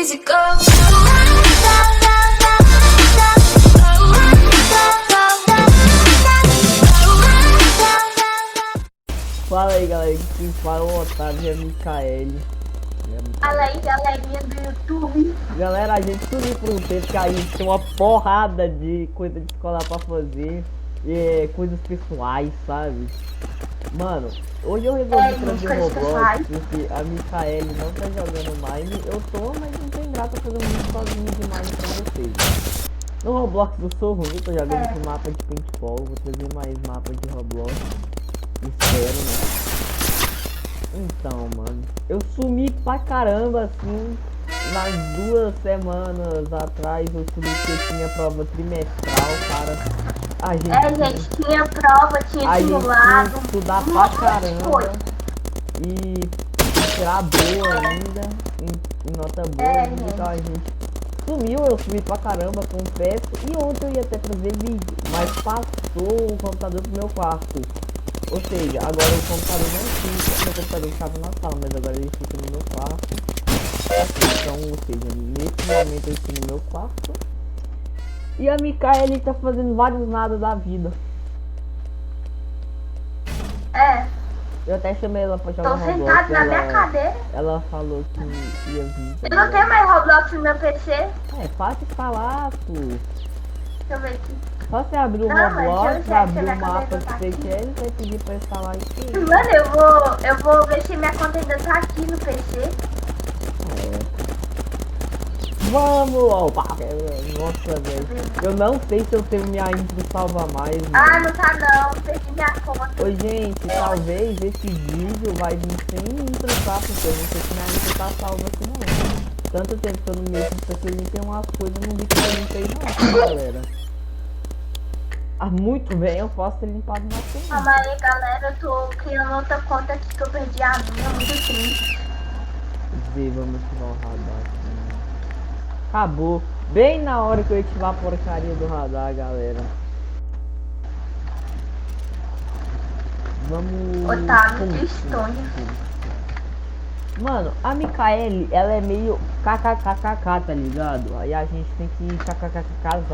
easy go. Fala aí, galera, quem fala é o Otávio e a Micaele. Fala aí, galerinha do YouTube. Galera, a gente subiu por um tempo que a gente tem uma porrada de coisa de escola pra fazer, coisas pessoais, sabe? Mano, hoje eu resolvi trazer o Roblox porque a Micaele não tá jogando Mine. Eu tô, mas não tem graça fazer um vídeo sozinho de Mine pra vocês. No Roblox eu sou ruim, tô jogando esse mapa de paintball, vou trazer mais mapas de Roblox. Espero, né? Então, mano, eu sumi pra caramba, assim, nas 2 semanas atrás eu sumi porque eu tinha prova trimestral, cara. A gente tinha prova, tinha simulado, tinha que estudar pra caramba e tirar boa ainda, em nota boa, então a gente sumiu, eu sumi pra caramba, confesso, e ontem eu ia até trazer vídeo, mas passou o computador pro meu quarto. Ou seja, agora o computador não fica, meu computador ficava na sala, mas agora ele fica no meu quarto. Então, ou seja, nesse momento eu estou no meu quarto. E a Micaele tá fazendo vários nada da vida. Eu até chamei ela pra jogar Roblox. Tô sentado na minha cadeira. Ela falou que ia vir. Eu não tenho mais Roblox no meu PC. É fácil falar, pô. Deixa eu ver aqui. Só você abrir o Roblox, abrir o mapa que você quer, ele vai pedir pra instalar isso. Mano, eu vou ver se minha conta ainda tá aqui no PC. Vamos, opa, nossa, velho. Eu não sei se eu tenho minha intro salva mais, mano. Ah, não tá não, perdi minha conta. Oi, gente, talvez esse vídeo vai vir sem intro, tá? Porque eu não sei se minha intro tá salva aqui não. Tanto tempo que eu não mexo nisso aqui, eu limpei umas coisas, não vi que eu limpei não, galera. Ah, muito bem, eu posso ter limpado na conta. Calma aí, galera, eu tô criando outra conta aqui que eu perdi a minha, muito triste. Vamos ativar o radar aqui. Acabou. Bem na hora que eu ia ativar a porcaria do radar, galera. Vamos... Otávio, tristonho. Mano, a Micaele, ela é meio kkkk, tá ligado? Aí a gente tem que kkkk,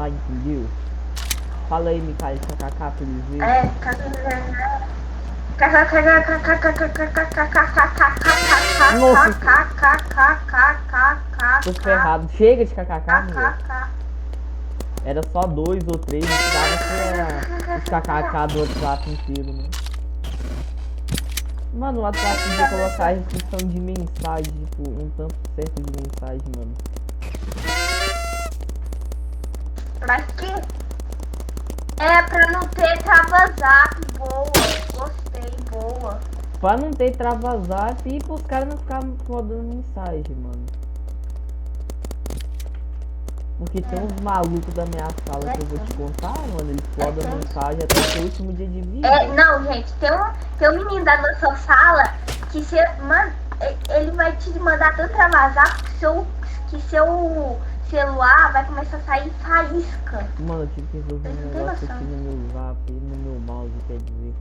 entendeu? Fala aí, Micaele, kkk pra eles verem. Tô ferrado. Chega de kkk, mulher. Era só 2 ou 3, não precisava os kkk do WhatsApp inteiro, né? Mano, o WhatsApp podia colocar a restrição de mensagem, tipo, um tanto certo de mensagem, mano. Pra quê? É pra não ter trava-zap, boa. Gostei, boa. Pra não ter trava-zap e pros caras não ficarem mandando mensagem, mano. Porque tem uns malucos da minha sala que eu vou te contar, mano. Eles podam mensagem até o seu último dia de vida. Não, gente, tem um menino da nossa sala que ele vai te mandar tanto travazar que seu celular vai começar a sair faísca. Mano, eu tive que resolver um negócio aqui no meu zap, no meu mouse, quer dizer.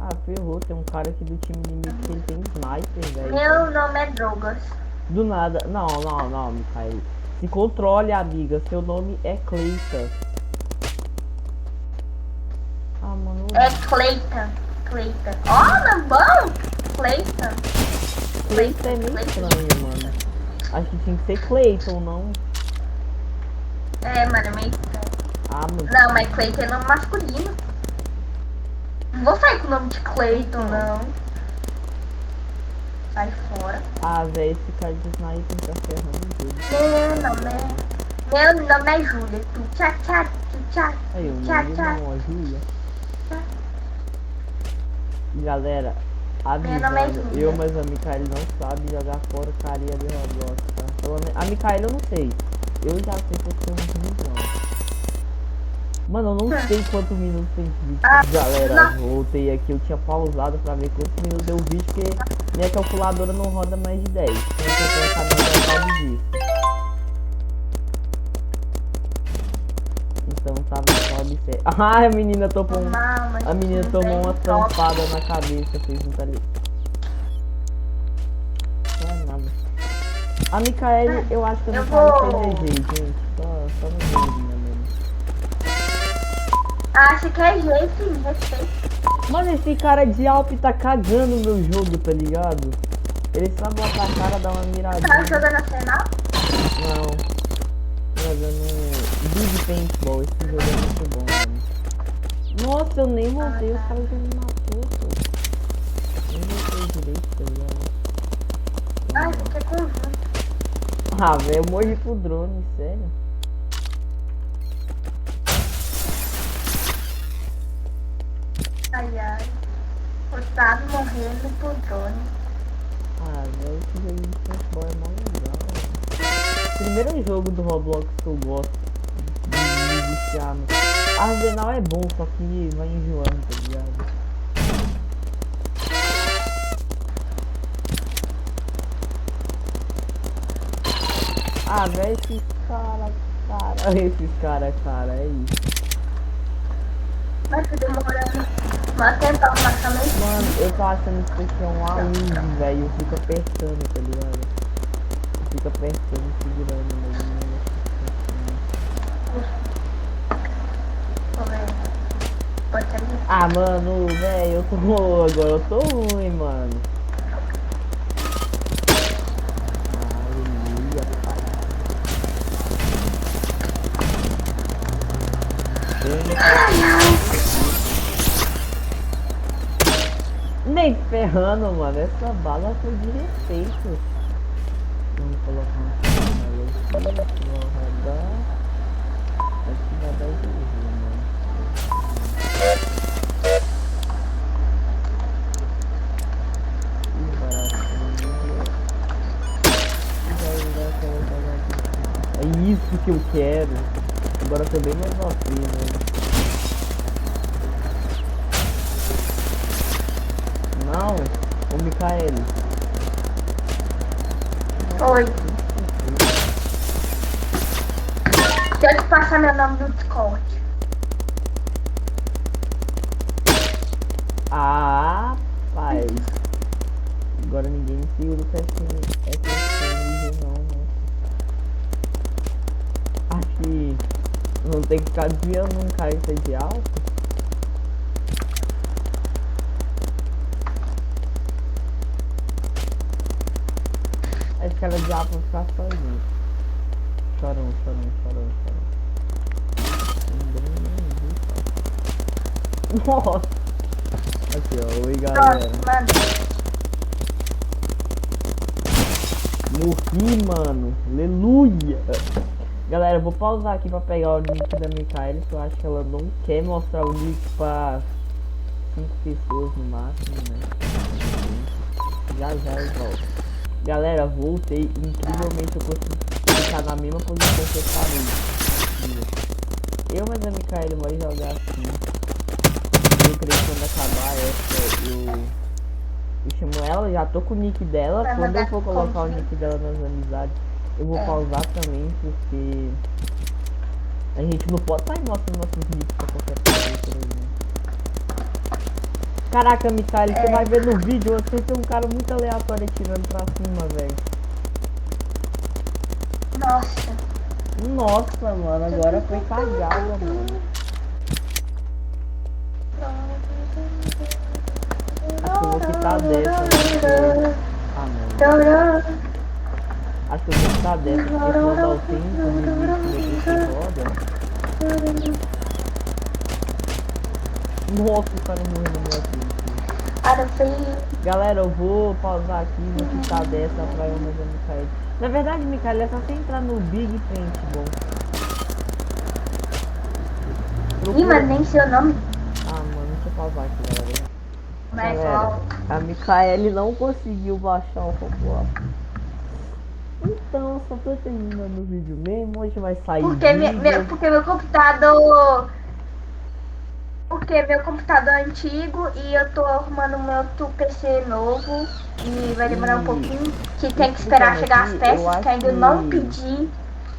Ah, ferrou, tem um cara aqui do time inimigo que ele tem sniper, velho. Meu nome é Drogas. Do nada, não, Micaele. Se controle, amiga, seu nome é Cleita. Ah, mano. É Cleita. Ó, não é bom? Cleita. Cleita é meio estranho, mano. Acho que tinha que ser Cleiton, não? É, mano, é meio estranho. Ah, mano. Não, mas Cleiton é nome masculino. Não vou sair com o nome de Cleiton, não. Sai fora. Ah, velho, esse cara de sniper tá ferrando tudo. Meu nome é Júlia. Tchá. Aí, o nome não é Júlia. Galera, avisando, mas a Micaele não sabe jogar porcaria de Roblox, tá? A Micaele eu não sei. Eu já sei que eu tenho uns minutos. Mano, eu não sei quantos minutos tem vídeo. Galera, voltei aqui, eu tinha pausado pra ver quantos minutos deu o vídeo, porque minha calculadora não roda mais de 10. Então eu tô pensando disso. Então tava só observando. Ah, a menina tomou uma tampada na cabeça, fez um talento. Não é nada. A Micaele, eu acho que a Eu Micaele vou- fez jeito, gente. Só no joguinho mesmo. Acho que é jeito, sim, respeito. Mano, esse cara de Alp tá cagando o meu jogo, tá ligado? Ele só bota a cara, dá uma Tá miradinha. jogando Arsenal? Não. Tô jogando Big Paintball. Esse jogo é muito bom, mano. Nossa, eu nem voltei, os caras já me matou, pô. Nem voltei direito, tá ligado? Ah, isso aqui é conjunto. Ah, velho, eu morri pro drone, sério. Ai, ai. Gustavo morrendo por drone. Ah, velho, esse jogo de paintball é mó legal, velho. Primeiro jogo do Roblox que eu gosto de me viciar no... Arsenal é bom, só que vai enjoando, tá ligado? Ah, velho, esses cara, esses cara, é isso. Mas tô demorando mó tempão pra passar meu Mano, eu tô achando que isso aqui é um aluno, velho, eu fico apertando, tá ligado? Eu fico apertando, segurando, mas Pode ser isso. ah, mano, velho, eu tô agora, eu tô ruim, mano. Aleluia, pai. Nem ferrando, mano. Essa bala foi de respeito. Vamos colocar uma câmera aqui. Vou rodar. Aqui vai dar GG, mano. Ih, baratinho. É isso que eu quero. Agora eu tô bem mais OP, né? Não, o Micaele. Oi. Deixa eu te passar meu nome no Discord. Ah, rapaz. Agora ninguém me segura o SMG não, né? Acho que não tem que ficar desviando um cara que tá de alto. Esse cara de alto vai ficar sozinho. Chorão. Nossa! Aqui, ó, oi galera. Pronto, manda. Morri, mano. Aleluia. Galera, eu vou pausar aqui pra pegar o nick da Micaele, que eu acho que ela não quer mostrar o nick pra 5 pessoas no máximo, né? Já eu volto. Galera, voltei. Incrivelmente eu consegui ficar na mesma posição que eu parei. Eu, mas a Micaele vai jogar assim. Eu creio que quando acabar essa, eu chamo ela, já tô com o nick dela. Vai Quando eu mandar for colocar o como? nick dela nas amizades, eu vou pausar também, porque a gente não pode estar mostrando nossos nicks pra qualquer pessoa, por exemplo. Caraca, Micaele, você vai ver no vídeo, você tem um cara muito aleatório atirando pra cima, velho. Nossa. Nossa, mano, agora foi cagada, mano. Acho que eu vou quitar dessa, porque... Ah, não. Acho que eu vou quitar dessa, porque se eu dar o tempo de vídeo que roda... Nossa, o cara morreu no meu aqui. Galera, eu vou pausar aqui e vou quitar dessa pra eu mais a Micaele. Na verdade, Micaele, é só você entrar no Big Paintball. Ih, mas nem seu nome. Ah, mano, deixa eu pausar aqui, galera. Mas Galera, a Micaele não conseguiu baixar o Roblox. Então, só tô terminando o vídeo mesmo. Hoje vai sair vídeo. porque meu computador. Porque meu computador é antigo e eu tô arrumando meu outro PC novo. E vai demorar um pouquinho. Que tem que esperar chegar as peças que ainda não pedi.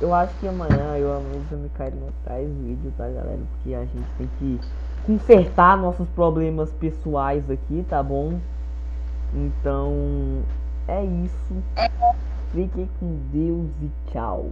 Eu acho que amanhã eu e a Micaele não traz vídeo, tá, galera? Porque a gente tem que consertar nossos problemas pessoais aqui, tá bom? Então, é isso. Fiquem com Deus e tchau.